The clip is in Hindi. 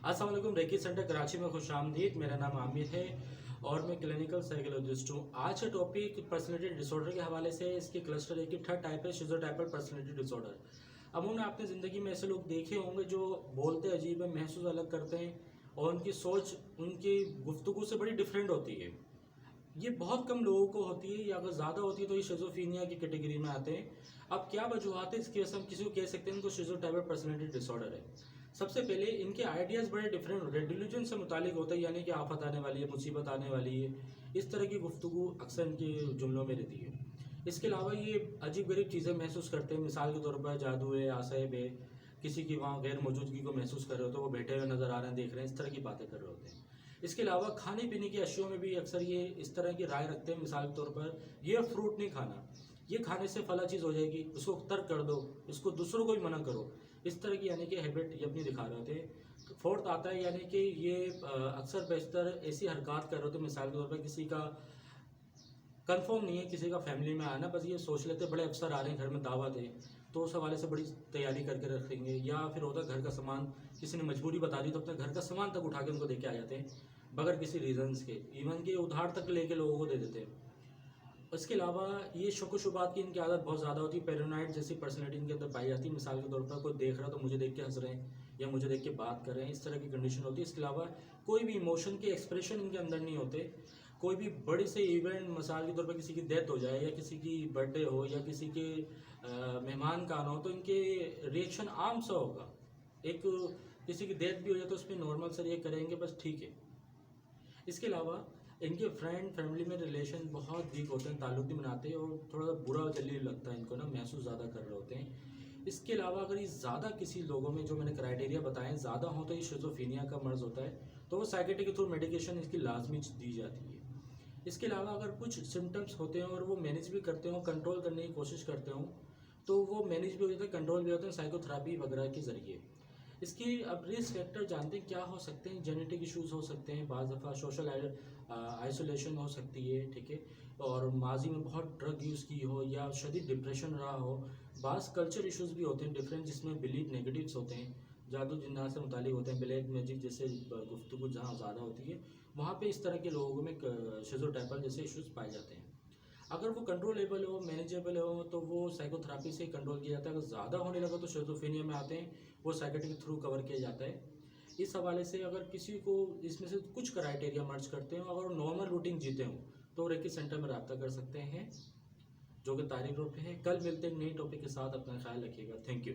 अस्सलाम वालेकुम। रेकी सेंटर कराची में खुशामदीद। मेरा नाम आमिर है और मैं क्लिनिकल साइकोलॉजिस्ट हूँ। आज का टॉपिक पर्सनैलिटी डिसऑर्डर के हवाले से है। इसकी क्लस्टर एक ही थर्ड टाइप है, शिज़ोटाइपल पर्सनैलिटी डिसऑर्डर। अमूमन आपने ज़िंदगी में ऐसे लोग देखे होंगे जो बोलते अजीब है, महसूस अलग करते हैं और उनकी सोच उनकी गुफ्तगू से बड़ी डिफरेंट होती है। ये बहुत कम लोगों को होती है, या अगर ज़्यादा होती है तो ये शिज़ोफ्रेनिया की कैटेगरी में आते हैं। अब क्या वजूहत है इसकी वजह से हम किसी को कह सकते हैं इनको शिज़ोटाइपल पर्सनैलिटी डिसऑर्डर है। सबसे पहले इनके आइडियाज़ बड़े डिफरेंट होते हैं, डिल्यूजन से मुतालिक होता है, यानी कि आफत आने वाली है, मुसीबत आने वाली है, इस तरह की गुफ्तगू अक्सर इनके जुमलों में रहती है। इसके अलावा ये अजीब गरीब चीज़ें महसूस करते हैं। मिसाल के तौर पर जादू है, आसैब है, किसी की वहाँ गैर मौजूदगी को महसूस कर रहे हो तो वो बैठे हुए नज़र आ रहे हैं, देख रहे हैं, इस तरह की बातें कर रहे होते हैं। इसके अलावा खाने पीने की अशियों में भी अक्सर ये इस तरह की राय रखते हैं। मिसाल के तौर पर ये फ्रूट नहीं खाना, ये खाने से फला चीज़ हो जाएगी, उसको तर्क कर दो, इसको दूसरों को भी मना करो, इस तरह की यानी कि हैबिट ये अपनी दिखा रहे होते हैं। तो फोर्थ आता है यानी कि ये अक्सर बेशतर ऐसी हरकत कर रहे होते हैं। मिसाल के तौर पर किसी का कंफर्म नहीं है किसी का फैमिली में आना, बस ये सोच लेते बड़े अफसर आ रहे हैं, घर में दावत है तो उस हवाले से बड़ी तैयारी करके रखेंगे। या फिर होता घर का सामान किसी ने मजबूरी बता दी तो अपने घर का सामान तक उठा के उनको दे के आ जाते हैं बगैर किसी रीजंस के, इवन के उधार तक लेके लोगों को दे देते हैं। इसके अलावा ये शक व शुबात की इनकी आदत बहुत ज़्यादा होती है। पैरानॉइड जैसी पर्सनैलिटी इनके अंदर पाई जाती है। मिसाल के तौर पर कोई देख रहा है तो मुझे देख के हंस रहे हैं या मुझे देख के बात कर रहे हैं, इस तरह की कंडीशन होती है। इसके अलावा कोई भी इमोशन के एक्सप्रेशन इनके अंदर नहीं होते। कोई भी बड़ी से इवेंट, मिसाल के तौर पर किसी की डेथ हो जाए या किसी की बर्थडे हो या किसी के मेहमान का आना हो तो इनके रिएक्शन आम सा होगा। एक किसी की डेथ भी हो जाए तो उस पर नॉर्मल सा रिएक्ट करेंगे, बस ठीक है। इसके अलावा इनके फ्रेंड फैमिली में रिलेशन बहुत वीक होते हैं, ताल्लुक नहीं बनाते और थोड़ा सा बुरा जल्दी लगता है इनको ना, महसूस ज़्यादा कर रहे होते हैं। इसके अलावा अगर ये ज़्यादा किसी लोगों में जो मैंने क्राइटेरिया बताए ज़्यादा हो तो ये शिज़ोफ्रेनिया का मर्ज़ होता है, तो वो साइकेट्रिक के थ्रू मेडिकेशन इसकी लाजमी दी जाती है। इसके अलावा अगर कुछ सिम्टम्स होते हैं और वो मैनेज भी करते हो, कंट्रोल करने की कोशिश करते हो, तो वो मैनेज भी हो जाता है, कंट्रोल भी होते हैं साइकोथेरेपी वगैरह के ज़रिए। इसकी अब रिस्क फैक्टर जानते हैं क्या हो सकते हैं। जेनेटिक इश्यूज हो सकते हैं, बाज़ दफ़ा सोशल आइसोलेशन हो सकती है, ठीक है, और माजी में बहुत ड्रग यूज़ की हो या शदीद डिप्रेशन रहा हो। बाज़ कल्चर इश्यूज भी होते हैं डिफरेंट, जिसमें बिलीव नेगेटिव्स होते हैं, जादू जिन्नात से मुतालिक होते हैं, ब्लैक मैजिक जैसे गुफ्तगू जहाँ ज़्यादा होती है वहाँ पे इस तरह के लोगों में शिज़ोटाइपल जैसे इश्यूज पाए जाते हैं। अगर वो कंट्रोलेबल हो, मैनेजेबल हो तो वो साइकोथेरेपी से कंट्रोल किया जाता है। अगर ज़्यादा होने लगा तो शिज़ोफ्रेनिया में आते हैं, वो साइकेट्रिक के थ्रू कवर किया जाता है। इस हवाले से अगर किसी को इसमें से कुछ क्राइटेरिया मर्ज करते हो, अगर वो नॉर्मल रूटीन जीते हों तो रेकी सेंटर में रब्ता कर सकते हैं, जो कि तारिक रोड पे है। कल मिलते हैं नई टॉपिक के साथ। अपना ख्याल रखिएगा। Thank you.